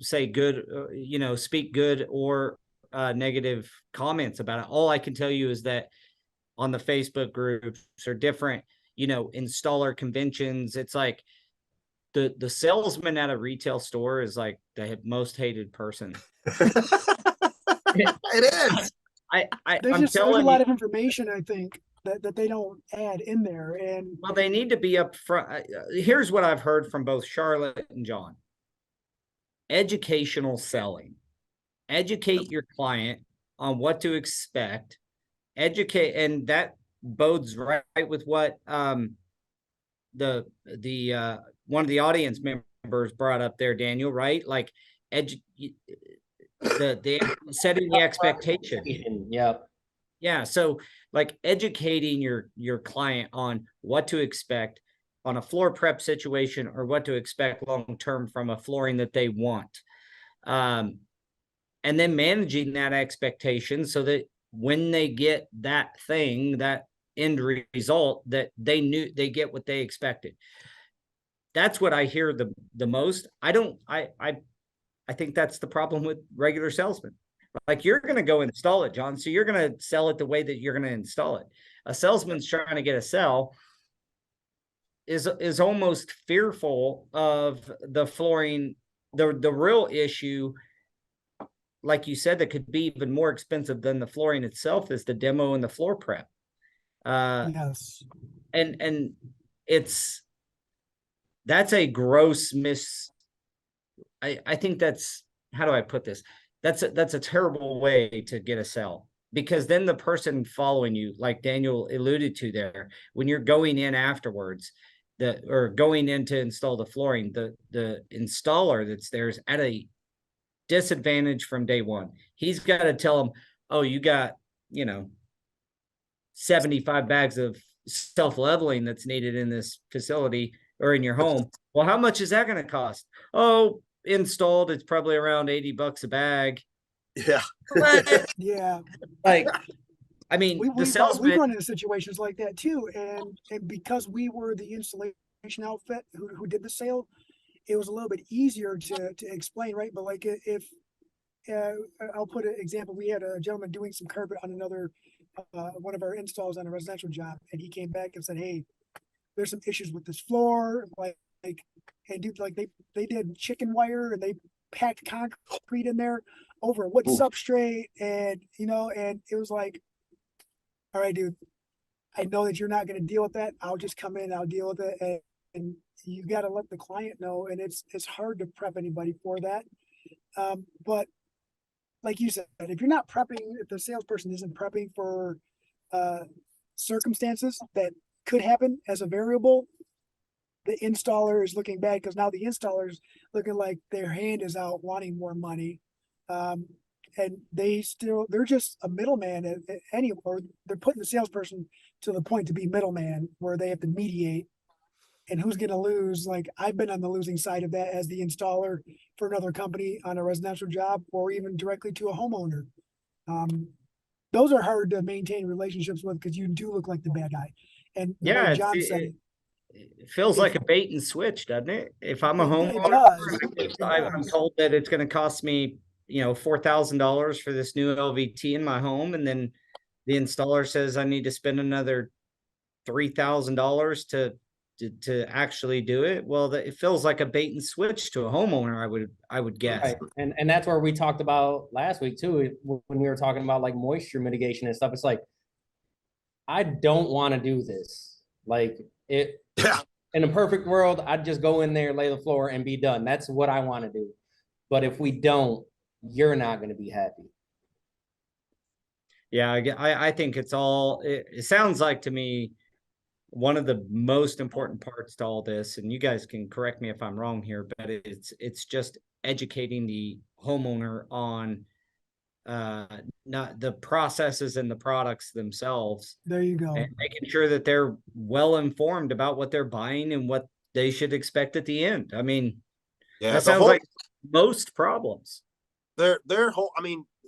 say good, speak good or negative comments about it. All I can tell you is that on the Facebook groups or different, installer conventions, it's the salesman at a retail store is the most hated person. It is. There's a lot of information, I think, that they don't add in there. And well, they need to be up front. Here's what I've heard from both Charlotte and John. Educational selling. Educate your client on what to expect. Educate, and that bodes right with what the one of the audience members brought up there, Daniel, right? The setting the expectation. Yep. Yeah. So educating your client on what to expect on a floor prep situation, or what to expect long-term from a flooring that they want. And then managing that expectation so that when they get that thing, that end result, that they get what they expected. That's what I hear the most. I think that's the problem with regular salesmen. You're going to go install it, John. So you're going to sell it the way that you're going to install it. A salesman's trying to get a sell is almost fearful of the flooring the real issue, like you said, that could be even more expensive than the flooring itself is the demo and the floor prep. Yes. And that's a gross I think that's, how do I put this? That's a terrible way to get a sale, because then the person following you, like Daniel alluded to there, when you're going in afterwards, or going in to install the flooring, the installer that's there is at a disadvantage from day one. He's got to tell them, oh, you got, 75 bags of self-leveling that's needed in this facility or in your home. Well, how much is that going to cost? Oh, installed, it's probably around $80 a bag. Yeah. Yeah. Like, I mean, the We've salesman, run into situations like that too. And because we were the installation outfit who did the sale, it was a little bit easier to explain, right? But like if I'll put an example, we had a gentleman doing some carpet on another one of our installs on a residential job, and he came back and said, "Hey, there's some issues with this floor, and dude, like they did chicken wire and they packed concrete in there over a wood substrate, and and it was like, all right, dude, I know that you're not going to deal with that. I'll just come in, I'll deal with it, and you got to let the client know, and it's hard to prep anybody for that, but like you said, if you're not prepping, if the salesperson isn't prepping for circumstances that could happen as a variable, the installer is looking bad, because now the installer's looking like their hand is out wanting more money. And they're just a middleman or they're putting the salesperson to the point to be middleman, where they have to mediate. And who's going to lose? Like, I've been on the losing side of that as the installer for another company on a residential job, or even directly to a homeowner. Those are hard to maintain relationships with, because you do look like the bad guy. And the way John said it feels like a bait and switch, doesn't it? If I'm a It homeowner, does. I'm told that it's going to cost me, $4,000 for this new LVT in my home, and then the installer says I need to spend another $3,000 to actually do it. Well, it feels like a bait and switch to a homeowner, I would guess. Right. And that's where we talked about last week too, when we were talking about like moisture mitigation and stuff. It's like, I don't want to do this. Like, in a perfect world, I'd just go in there, lay the floor, and be done. That's what I want to do. But if we don't, you're not going to be happy. Yeah, I think it sounds like to me, one of the most important parts to all this, and you guys can correct me if I'm wrong here, but it's just educating the homeowner on not the processes and the products themselves. There you go. And making sure that they're well informed about what they're buying and what they should expect at the end. I mean, that sounds like most problems. Their whole,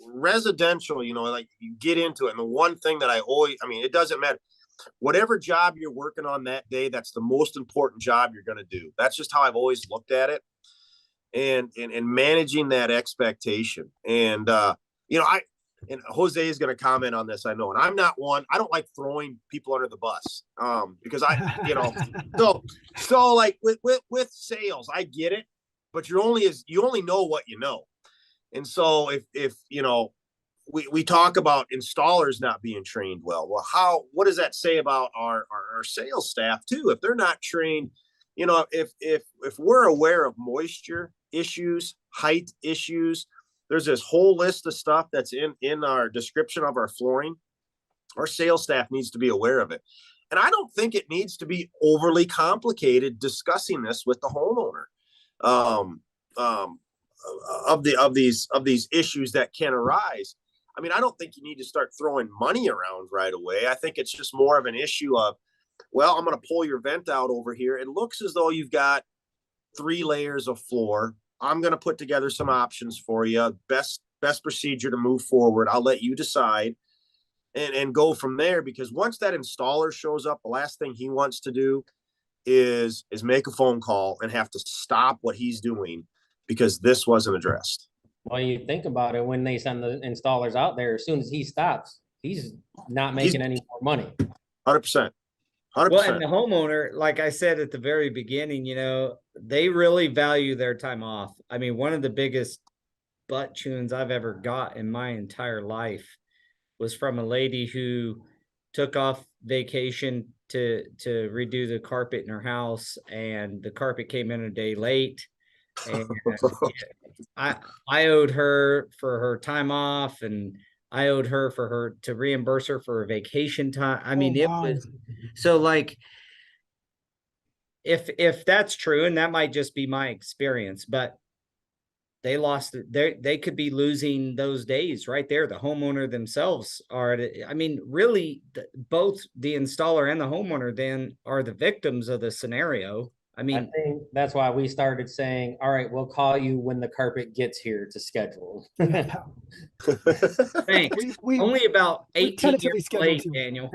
residential, like you get into it. And the one thing that it doesn't matter. Whatever job you're working on that day, that's the most important job you're going to do. That's just how I've always looked at it. And managing that expectation. And, and Jose is going to comment on this, I know. And I'm not one, I don't like throwing people under the bus. Because so like with sales, I get it, but you only know what you know. And so if we talk about installers not being trained well. Well, what does that say about our sales staff too? If they're not trained, if we're aware of moisture issues, height issues, there's this whole list of stuff that's in our description of our flooring. Our sales staff needs to be aware of it. And I don't think it needs to be overly complicated discussing this with the homeowner. Of these issues that can arise. I don't think you need to start throwing money around right away. I think it's just more of an issue of, well, I'm going to pull your vent out over here. It looks as though you've got 3 layers of floor. I'm going to put together some options for you. Best procedure to move forward. I'll let you decide and go from there, because once that installer shows up, the last thing he wants to do is make a phone call and have to stop what he's doing because this wasn't addressed. Well, you think about it, when they send the installers out there, as soon as he stops, he's not making any more money. 100%. Well, and 100%. the homeowner, like I said at the very beginning, they really value their time off. I mean, one of the biggest butt chewings I've ever got in my entire life was from a lady who took off vacation to redo the carpet in her house, and the carpet came in a day late. And I owed her for her time off, and I owed her for her to reimburse her for her vacation time. I mean, it wow. was so like, if that's true, and that might just be my experience, but they could be losing those days right there. The homeowner themselves are, I mean, really, both the installer and the homeowner then are the victims of the scenario. I I mean, think that's why we started saying, all right, we'll call you when the carpet gets here to schedule. Yeah. thanks. We Only about we're 18 tentatively years scheduled late, to. Daniel.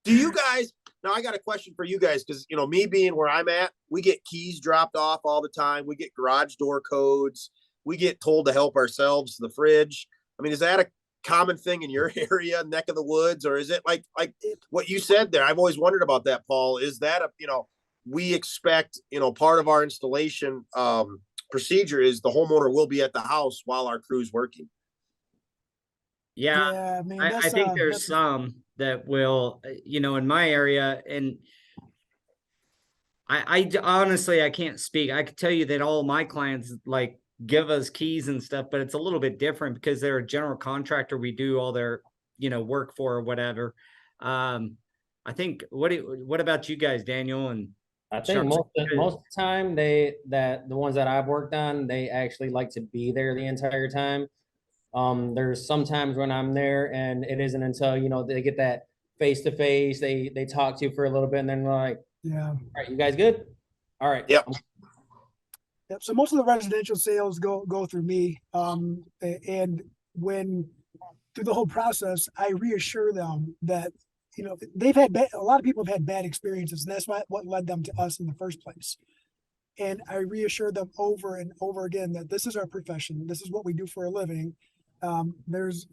Do you guys, now I got a question for you guys, because, me being where I'm at, we get keys dropped off all the time. We get garage door codes. We get told to help ourselves to the fridge. I mean, is that a common thing in your area, neck of the woods, or is it like what you said there? I've always wondered about that, Paul. Is that we expect, part of our installation procedure is the homeowner will be at the house while our crew's working. Yeah, man, I think there's some that will, in my area, and I honestly, I can't speak. I could tell you that all my clients like give us keys and stuff, but it's a little bit different because they're a general contractor. We do all their, work for or whatever. I think, what about you guys, Daniel? And I think most of the time the ones that I've worked on, they actually like to be there the entire time. There's sometimes when I'm there and it isn't until, they get that face to face, they talk to you for a little bit and then they're like, yeah. all right, you guys good? All right. Yep. Yep. So most of the residential sales go through me. And when through the whole process, I reassure them that, they've had a lot of people have had bad experiences, and that's what led them to us in the first place. And I reassure them over and over again that this is our profession. This is what we do for a living. There's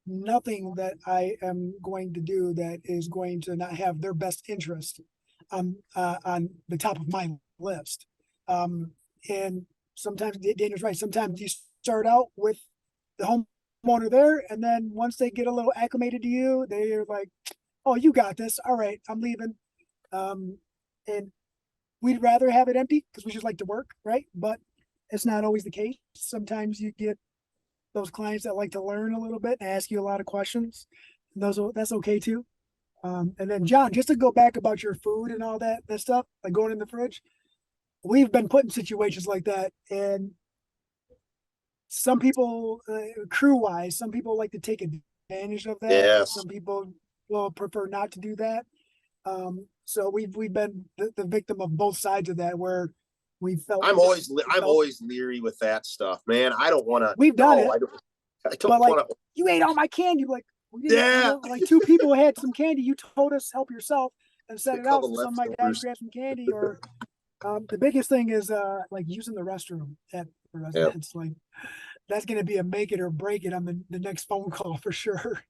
nothing that I am going to do that is going to not have their best interest on the top of my list. And sometimes Daniel's right. Sometimes you start out with the homeowner there, and then once they get a little acclimated to you, they're like, "Oh, you got this. All right, I'm leaving." And we'd rather have it empty because we just like to work, right? But it's not always the case. Sometimes you get those clients that like to learn a little bit and ask you a lot of questions. That's okay too. And then John, just to go back about your food and all that stuff, like going in the fridge, we've been put in situations like that, and some people, crew wise, some people like to take advantage of that. Yes. Some people will prefer not to do that. So we've been the victim of both sides of that, where we felt. I'm always leery with that stuff, man. I don't want to. We've done it. I don't want to. You ate all my candy. Like, Yeah. Like two people had some candy. You told us help yourself and set it out. Call the So some of my guys leftovers. grab some candy, or the biggest thing is like using the restroom at the residence. Like that's going to be a make it or break it on the next phone call for sure.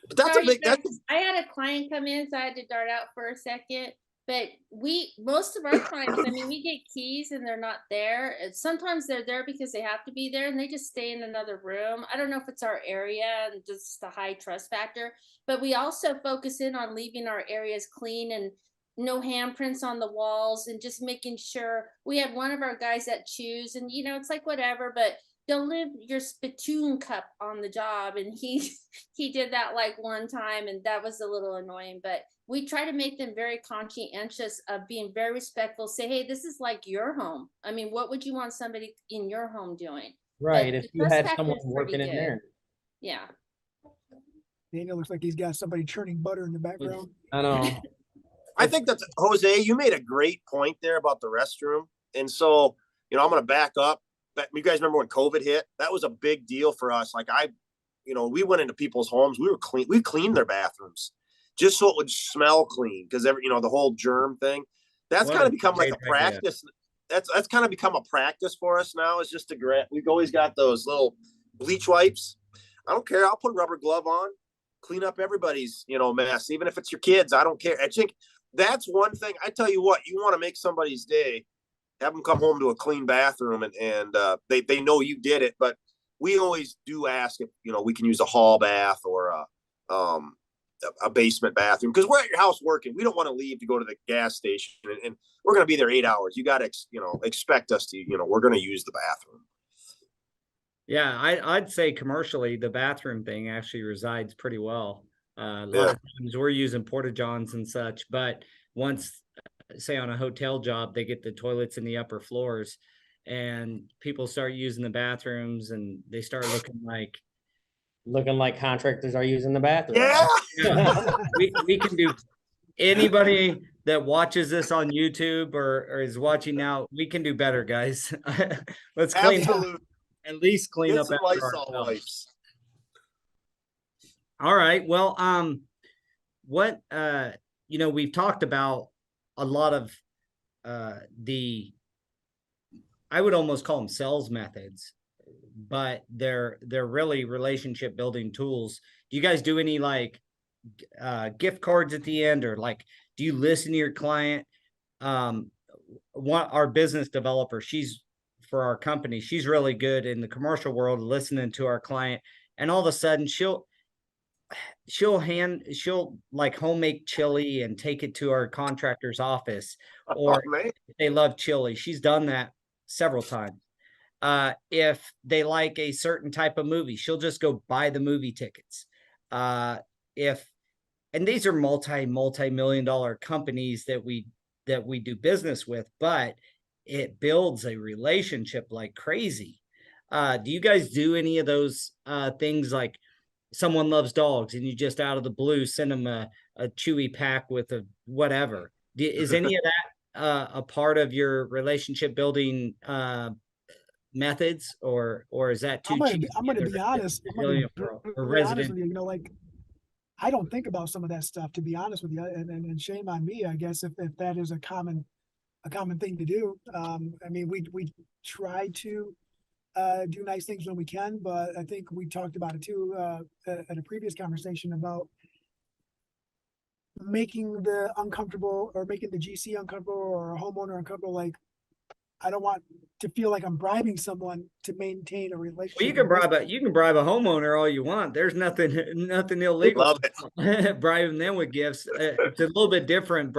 But that's Sorry, a big. I had a client come in, so I had to dart out for a second. But most of our clients, I mean, we get keys and they're not there. And sometimes they're there because they have to be there and they just stay in another room. I don't know if it's our area and just the high trust factor, but we also focus in on leaving our areas clean and no handprints on the walls and just making sure. We had one of our guys that chews, and it's like whatever, but don't leave your spittoon cup on the job. And he did that like one time, and that was a little annoying, but we try to make them very conscientious of being very respectful. Say, hey, this is like your home. I mean, what would you want somebody in your home doing? Right. But If you had someone pretty working in good. there. Yeah. Daniel looks like he's got somebody churning butter in the background. I know. I think that's Jose. You made a great point there about the restroom, and so I'm going to back up. But you guys remember when COVID hit? That was a big deal for us. Like we went into people's homes. We cleaned their bathrooms just so it would smell clean, because the whole germ thing. That's kind of become like a practice. That's kind of become a practice for us now. It's just we've always got those little bleach wipes. I don't care. I'll put a rubber glove on, clean up everybody's, mess, even if it's your kids. I don't care. I think that's one thing. I tell you what, you want to make somebody's day, have them come home to a clean bathroom, and they know you did it. But we always do ask if, we can use a hall bath or a basement bathroom, because we're at your house working. We don't want to leave to go to the gas station, and we're going to be there 8 hours. You got to, expect us to, we're going to use the bathroom. Yeah, I'd say commercially, the bathroom thing actually resides pretty well. A lot of times we're using porta johns and such, but once, say on a hotel job, they get the toilets in the upper floors, and people start using the bathrooms, and they start looking like contractors are using the bathroom. Yeah. we can do. Anybody that watches this on YouTube or is watching now, we can do better, guys. Let's clean up. At least clean Get up some after Lysol ourselves. wipes. All right. Well, what we've talked about a lot of I would almost call them sales methods, but they're really relationship building tools. Do you guys do any gift cards at the end, or do you listen to your client? Our business developer, for our company, she's really good in the commercial world, listening to our client, and all of a sudden she'll home make chili and take it to our contractor's office, or they love chili. She's done that several times. If they like a certain type of movie, she'll just go buy the movie tickets. And these are multi-million dollar companies that we do business with, but it builds a relationship like crazy. Do you guys do any of those things, like someone loves dogs and you just out of the blue send them a Chewy pack with a whatever? Is any of that a part of your relationship building methods, or is that too cheap? I'm gonna be honest. Or Honest with you. I don't think about some of that stuff, to be honest with you, and shame on me, I guess, if that is a common thing to do. We try to do nice things when we can, but I think we talked about it too at a previous conversation about making the uncomfortable, or making the GC uncomfortable, or a homeowner uncomfortable. I don't want to feel like I'm bribing someone to maintain a relationship. Well, you can bribe a homeowner all you want. There's nothing illegal. Love it. Bribing them with gifts. It's a little bit different,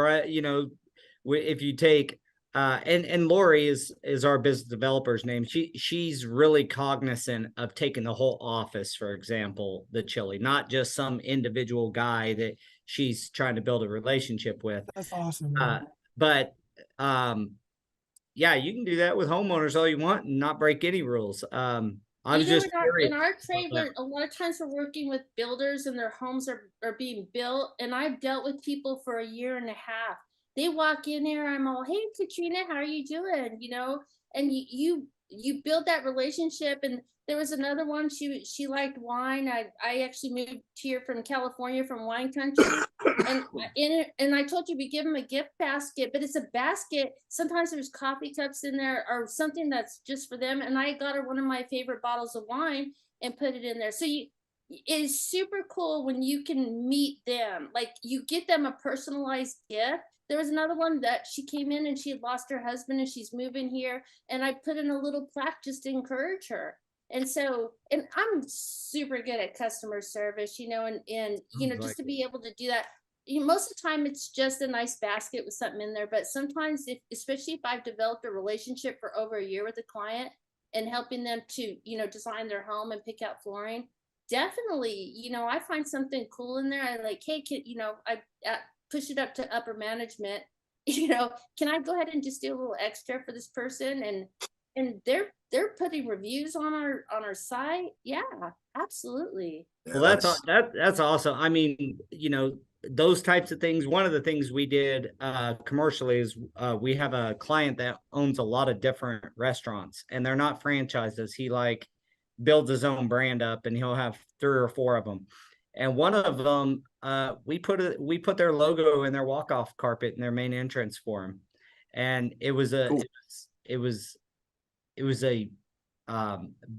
if you take and Lori is our business developer's name. She's really cognizant of taking the whole office, for example, the chili, not just some individual guy that she's trying to build a relationship with. That's awesome. Yeah, you can do that with homeowners all you want and not break any rules. I was just in our trade, when a lot of times we're working with builders and their homes are being built, and I've dealt with people for a year and a half. They walk in there, I'm all, hey Katrina, how are you doing? And you build that relationship. And there was another one, she liked wine. I actually moved here from California, from wine country. And I told you we give them a gift basket, but it's a basket. Sometimes there's coffee cups in there or something that's just for them. And I got her one of my favorite bottles of wine and put it in there. So it is super cool when you can meet them. You get them a personalized gift. There was another one that she came in and she had lost her husband and she's moving here. And I put in a little plaque just to encourage her. And I'm super good at customer service, just to be able to do that. Most of the time it's just a nice basket with something in there. But sometimes, especially if I've developed a relationship for over a year with a client and helping them to, design their home and pick out flooring, definitely, I find something cool in there. I like, hey, I push it up to upper management, can I go ahead and just do a little extra for this person? And they're putting reviews on our site. Yeah, absolutely. Well, that's awesome. Those types of things. One of the things we did commercially is we have a client that owns a lot of different restaurants, and they're not franchises. He builds his own brand up, and he'll have 3 or 4 of them. And one of them, we put their logo in their walk-off carpet in their main entrance for him, and it was a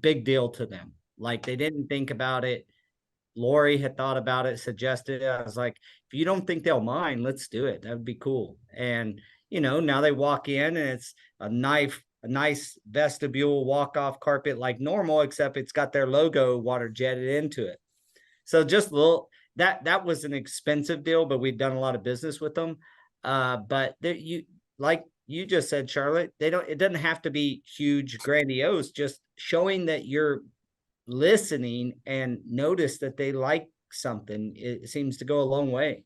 big deal to them. They didn't think about it Lori had thought about it, suggested it. I was like, if you don't think they'll mind, let's do it. That would be cool. And, you know, now they walk in and it's a nice vestibule walk-off carpet like normal, except it's got their logo water jetted into it. So just a little, that was an expensive deal, but we'd done a lot of business with them. But like you just said, Charlotte, it doesn't have to be huge, grandiose, just showing that you're listening and notice that they like something. It seems to go a long way.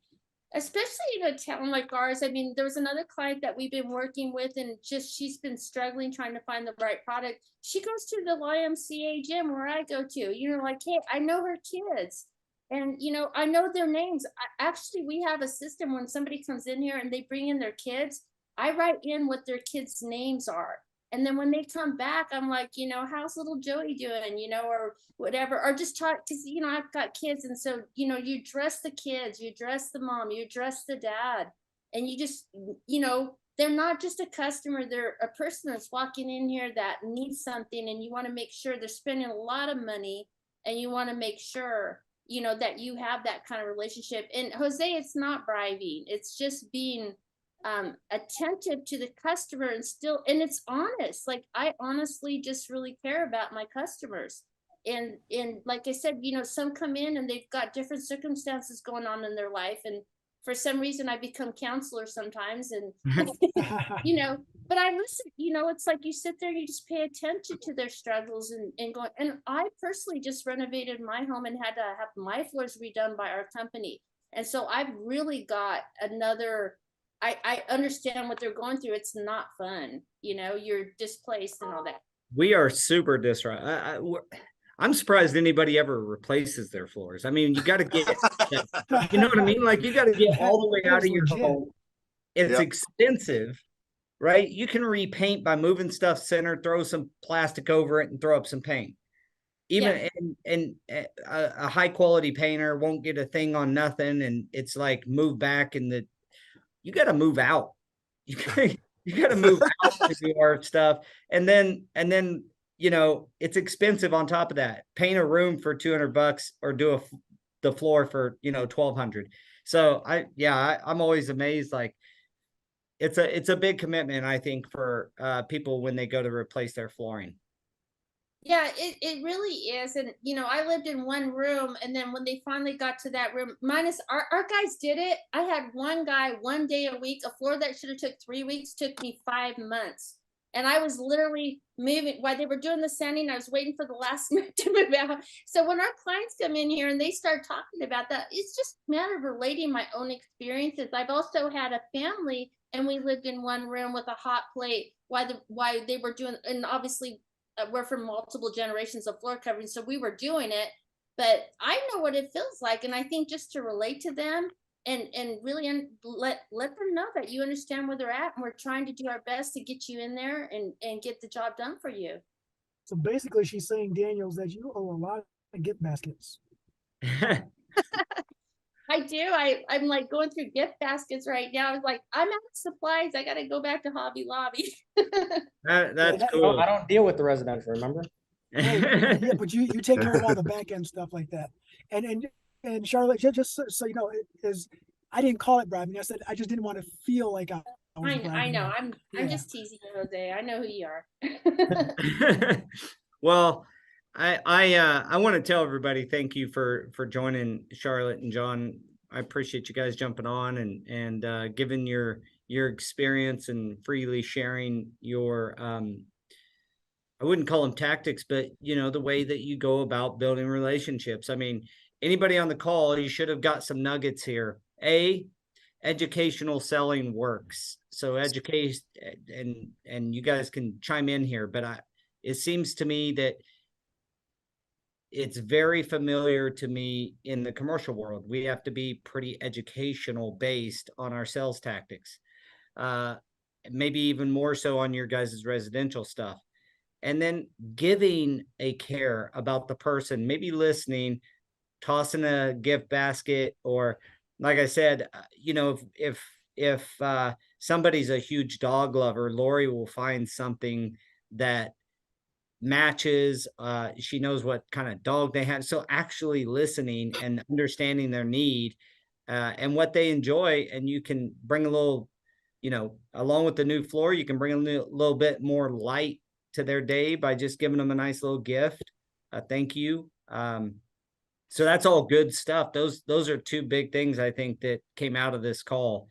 Especially in a town like ours. I mean, there was another client that we've been working with, and just she's been struggling trying to find the right product. She goes to the YMCA gym where I go to, you know, like, hey, I know her kids. And, you know, I know their names. Actually, we have a system when somebody comes in here and they bring in their kids, I write in what their kids' names are. And then when they come back, I'm like, you know, how's little Joey doing, you know, or whatever, or just talk, because, you know, I've got kids. And so, you know, you dress the kids, you dress the mom, you dress the dad, and you just, you know, they're not just a customer, they're a person that's walking in here that needs something, and you want to make sure they're spending a lot of money, and you want to make sure, you know, that you have that kind of relationship. And Jose, it's not bribing, it's just being attentive to the customer, and it's honest. Like, I honestly just really care about my customers. And like I said, you know, some come in and they've got different circumstances going on in their life, and for some reason I become counselor sometimes, and you know, but I listen. You know, it's like you sit there, you just pay attention to their struggles and go. And I personally just renovated my home and had to have my floors redone by our company, and so I've really got another. I understand what they're going through. It's not fun, you know, you're displaced and all that. We are super disruptive. I'm surprised anybody ever replaces their floors. I mean, you got to get, you know what I mean? Like, you got to get all the way out of your home. It's expensive, right? You can repaint by moving stuff center, throw some plastic over it, and throw up some paint. Even and a high quality painter won't get a thing on nothing, and it's like move back, and you got to move out. You got to move out to do our stuff, and then you know, it's expensive on top of that. Paint a room for $200 or do the floor for, you know, $1,200. So I'm always amazed. Like, it's a big commitment, I think, for people when they go to replace their flooring. Yeah, it really is. And, you know, I lived in one room, and then when they finally got to that room, minus our guys did it. I had one guy 1 day a week. A floor that should have took 3 weeks took me 5 months. And I was literally moving while they were doing the sanding. I was waiting for the last minute to move out. So when our clients come in here and they start talking about that, it's just a matter of relating my own experiences. I've also had a family, and we lived in one room with a hot plate while they were doing, and obviously we're from multiple generations of floor covering, so we were doing it. But I know what it feels like, and I think just to relate to them and really let them know that you understand where they're at, and we're trying to do our best to get you in there and get the job done for you. So basically, she's saying, Daniels, that you owe a lot of gift baskets. I do. I'm like going through gift baskets right now. I was like, I'm out of supplies. I got to go back to Hobby Lobby. That's cool. I don't deal with the residential, remember? Hey, yeah, but you take care of all the back end stuff like that. And Charlotte, just so you know, I didn't call it bribing. I said I just didn't want to feel like I was bribing. I know. I'm just teasing you, Jose. I know who you are. Well, I want to tell everybody thank you for joining Charlotte and John. I appreciate you guys jumping on and giving your experience and freely sharing your I wouldn't call them tactics, but you know, the way that you go about building relationships. I mean, anybody on the call, you should have got some nuggets here. Educational selling works. So educate, and you guys can chime in here, but it seems to me that it's very familiar to me in the commercial world. We have to be pretty educational based on our sales tactics. Maybe even more so on your guys' residential stuff. And then giving a care about the person, maybe listening, tossing a gift basket, or like I said, you know, if somebody's a huge dog lover, Lori will find something that matches. She knows what kind of dog they have. So actually listening and understanding their need and what they enjoy. And you can bring a little, you know, along with the new floor, you can bring a little bit more light to their day by just giving them a nice little gift. Thank you. So that's all good stuff. Those are two big things I think that came out of this call.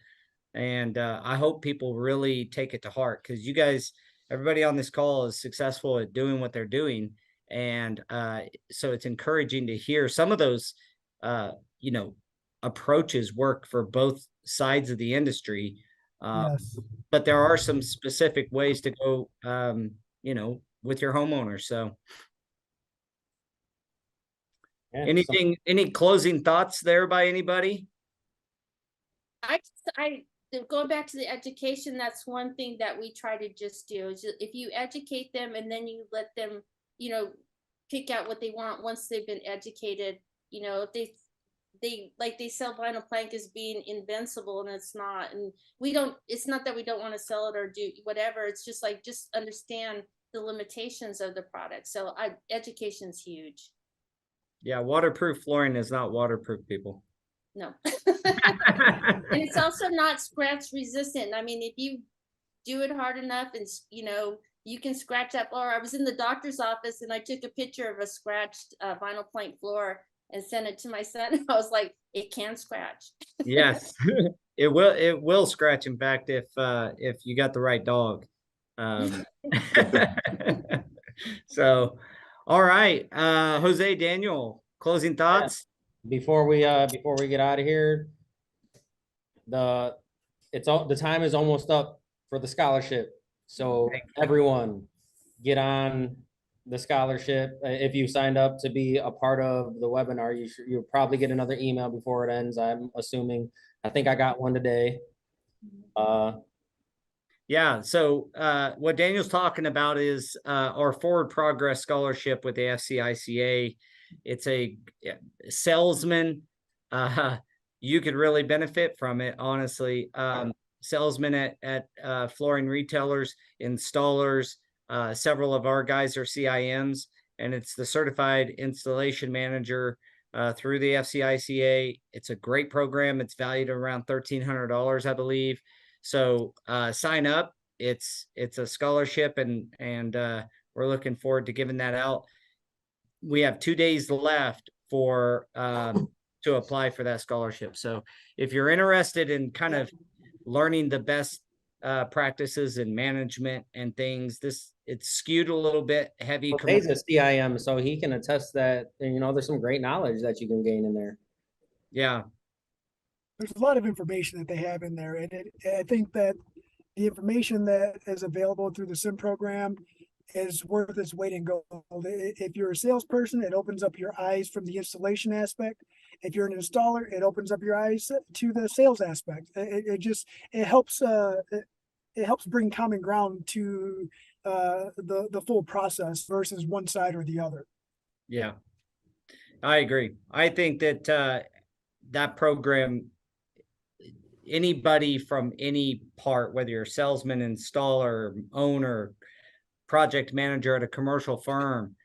And I hope people really take it to heart, because you guys, everybody on this call is successful at doing what they're doing. And so it's encouraging to hear some of those, you know, approaches work for both sides of the industry. Yes. But there are some specific ways to go, you know, with your homeowners. So Yeah, any closing thoughts there by anybody? Going back to the education, that's one thing that we try to just do is if you educate them and then you let them, you know, pick out what they want once they've been educated. You know, if they sell vinyl plank as being invincible, and it's not. And it's not that we don't want to sell it or do whatever. It's just like, just understand the limitations of the product. So education's huge. Yeah, waterproof flooring is not waterproof, people. No. And it's also not scratch resistant. I mean, if you do it hard enough and, you know, you can scratch that floor. I was in the doctor's office and I took a picture of a scratched vinyl plank floor and sent it to my son. I was like, it can scratch. Yes, it will scratch. In fact, if you got the right dog. So, all right, Jose, Daniel, closing thoughts. Before we get out of here, the time is almost up for the scholarship. So everyone, get on the scholarship. If you signed up to be a part of the webinar, you'll probably get another email before it ends, I'm assuming. I think I got one today. Yeah, so what Daniel's talking about is our Forward Progress Scholarship with the FCICA. It's a salesman. You could really benefit from it, honestly. Salesmen at flooring retailers, installers. Several of our guys are CIMs, and it's the Certified Installation Manager through the FCICA. It's a great program. It's valued at around $1,300, I believe. So sign up. It's a scholarship, and we're looking forward to giving that out. We have 2 days left for to apply for that scholarship. So if you're interested in kind of learning the best practices in management and things, it's skewed a little bit heavy. Well, he's a CIM, so he can attest that, you know, there's some great knowledge that you can gain in there. Yeah. There's a lot of information that they have in there. And I think that the information that is available through the SIM program is worth its weight in gold. If you're a salesperson, it opens up your eyes from the installation aspect. If you're an installer, it opens up your eyes to the sales aspect. It helps bring common ground to the full process versus one side or the other. Yeah, I agree. I think that that program, anybody from any part, whether you're a salesman, installer, owner, project manager at a commercial firm,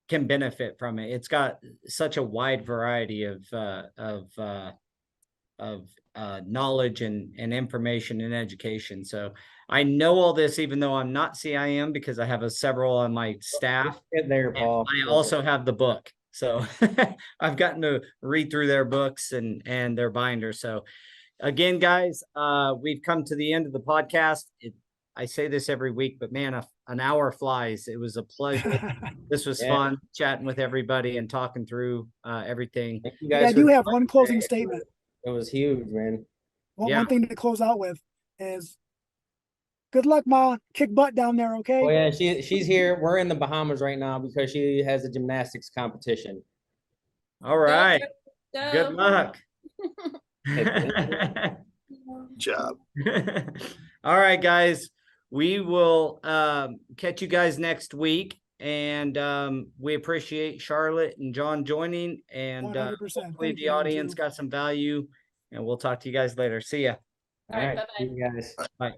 can benefit from it. It's got such a wide variety of knowledge and information and education. So I know all this, even though I'm not CIM, because I have several on my staff. Get there, Paul. I also have the book. So I've gotten to read through their books and their binders. So again, guys, we've come to the end of the podcast. I say this every week, but man, an hour flies. It was a pleasure. This was fun chatting with everybody and talking through everything. Thank you guys. I do have one closing statement. It was huge, man. One thing to close out with is good luck, Ma. Kick butt down there, okay? Oh yeah, she's here. We're in the Bahamas right now because she has a gymnastics competition. All right. Go. Good luck. Good job. All right, guys. We will catch you guys next week. And we appreciate Charlotte and John joining. And 100%. hopefully Thank the you, audience Andrew. got some value. And we'll talk to you guys later. See ya. All right, All right, bye-bye. see you guys. Bye.